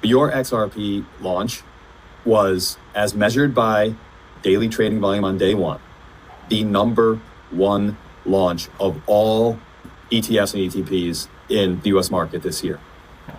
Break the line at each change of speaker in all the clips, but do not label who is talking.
Your XRP launch was, as measured by daily trading volume on day one, the number one launch of all ETFs and ETPs in the US market this year.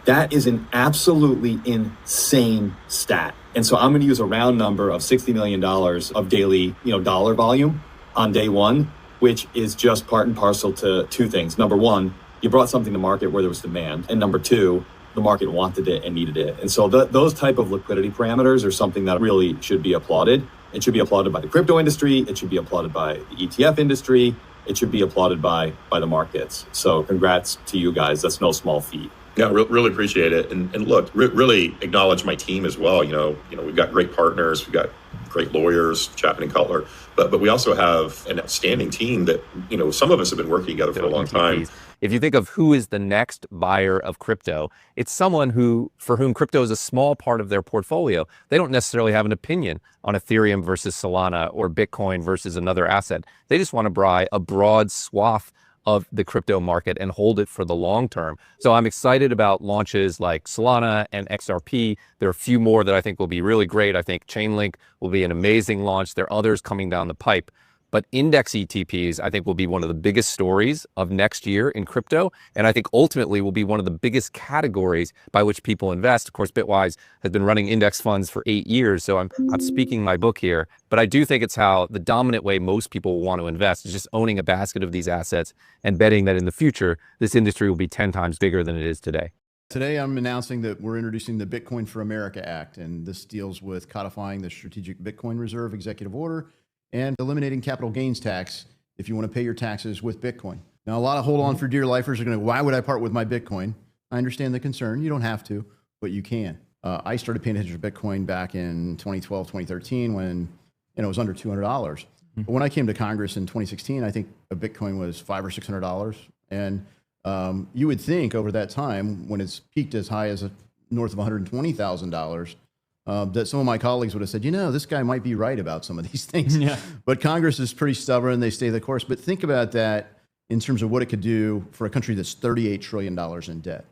That is an absolutely insane stat. And so I'm going to use a round number of $60 million of daily, dollar volume on day one, which is just part and parcel to two things. Number one, you brought something to market where there was demand. And number two, the market wanted it and needed it. And so those type of liquidity parameters are something that really should be applauded. It should be applauded by the crypto industry. It should be applauded by the ETF industry. It should be applauded by the markets. So congrats to you guys. That's no small feat.
Yeah, really appreciate it. And look, really acknowledge my team as well. We've got great partners. We've got great lawyers, Chapman and Cutler. But we also have an outstanding team that, some of us have been working together for a long time.
If you think of who is the next buyer of crypto, it's someone for whom crypto is a small part of their portfolio. They don't necessarily have an opinion on Ethereum versus Solana or Bitcoin versus another asset. They just want to buy a broad swath of the crypto market and hold it for the long term. So I'm excited about launches like Solana and XRP. There are a few more that I think will be really great. I think Chainlink will be an amazing launch. There are others coming down the pipe. But index ETPs, I think, will be one of the biggest stories of next year in crypto. And I think ultimately will be one of the biggest categories by which people invest. Of course, Bitwise has been running index funds for 8 years. So I'm speaking my book here. But I do think it's how the dominant way most people want to invest is just owning a basket of these assets and betting that in the future, this industry will be 10 times bigger than it is today.
Today, I'm announcing that we're introducing the Bitcoin for America Act. And this deals with codifying the Strategic Bitcoin Reserve Executive Order and eliminating capital gains tax if you want to pay your taxes with Bitcoin. Now, a lot of hold on for dear lifers are going to, why would I part with my Bitcoin? I understand the concern. You don't have to, but you can. I started paying attention to Bitcoin back in 2012, 2013 when it was under $200. But when I came to Congress in 2016, I think a Bitcoin was $500 or $600. And you would think over that time, when it's peaked as high as north of $120,000, that some of my colleagues would have said, this guy might be right about some of these things. Yeah. But Congress is pretty stubborn. They stay the course. But think about that in terms of what it could do for a country that's $38 trillion in debt.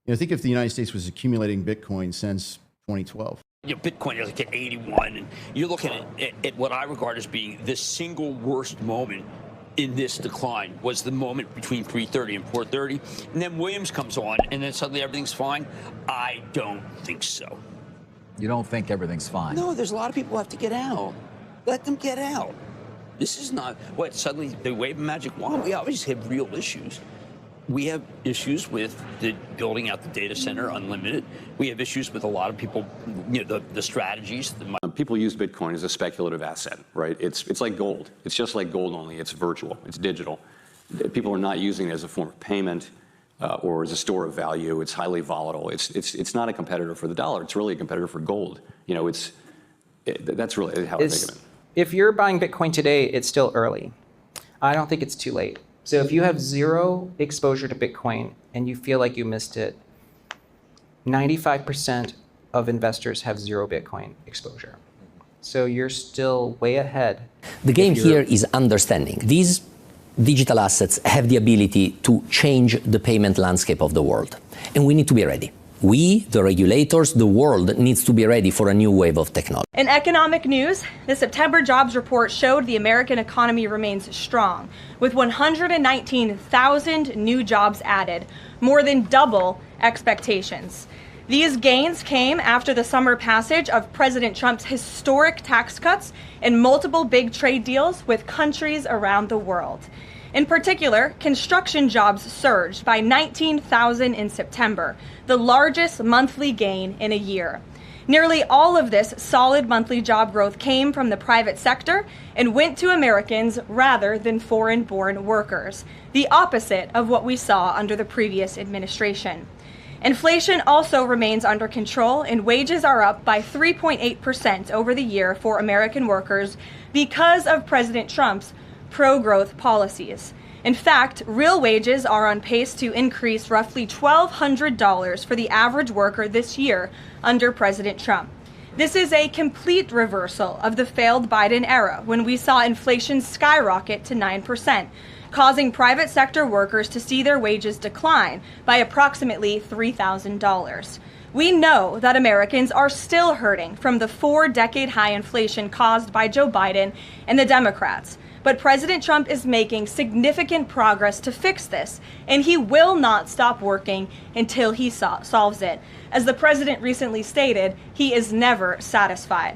Think if the United States was accumulating Bitcoin since 2012.
Bitcoin is like at 81, and you're looking at what I regard as being the single worst moment in this decline was the moment between 330 and 430. And then Williams comes on, and then suddenly everything's fine. I don't think so.
You don't think everything's fine?
No, there's a lot of people who have to get out. Let them get out. This is not suddenly they wave a magic wand. We obviously have real issues. We have issues with the building out the data center unlimited. We have issues with a lot of people, the strategies.
People use Bitcoin as a speculative asset, right? It's like gold. It's just like gold, only it's virtual. It's digital. People are not using it as a form of payment. Or as a store of value. It's highly volatile. It's not a competitor for the dollar. It's really a competitor for gold. That's really how I think of it.
If you're buying Bitcoin today, it's still early. I don't think it's too late. So if you have zero exposure to Bitcoin and you feel like you missed it, 95% of investors have zero Bitcoin exposure. So you're still way ahead.
The game here is understanding. These digital assets have the ability to change the payment landscape of the world. And we need to be ready. We, the regulators, the world needs to be ready for a new wave of technology.
In economic news, the September jobs report showed the American economy remains strong, with 119,000 new jobs added, more than double expectations. These gains came after the summer passage of President Trump's historic tax cuts and multiple big trade deals with countries around the world. In particular, construction jobs surged by 19,000 in September, the largest monthly gain in a year. Nearly all of this solid monthly job growth came from the private sector and went to Americans rather than foreign-born workers, the opposite of what we saw under the previous administration. Inflation also remains under control, and wages are up by 3.8% over the year for American workers because of President Trump's pro-growth policies. In fact, real wages are on pace to increase roughly $1,200 for the average worker this year under President Trump. This is a complete reversal of the failed Biden era, when we saw inflation skyrocket to 9%, causing private sector workers to see their wages decline by approximately $3,000. We know that Americans are still hurting from the 4-decade high inflation caused by Joe Biden and the Democrats. But President Trump is making significant progress to fix this, and he will not stop working until he solves it. As the president recently stated, he is never satisfied.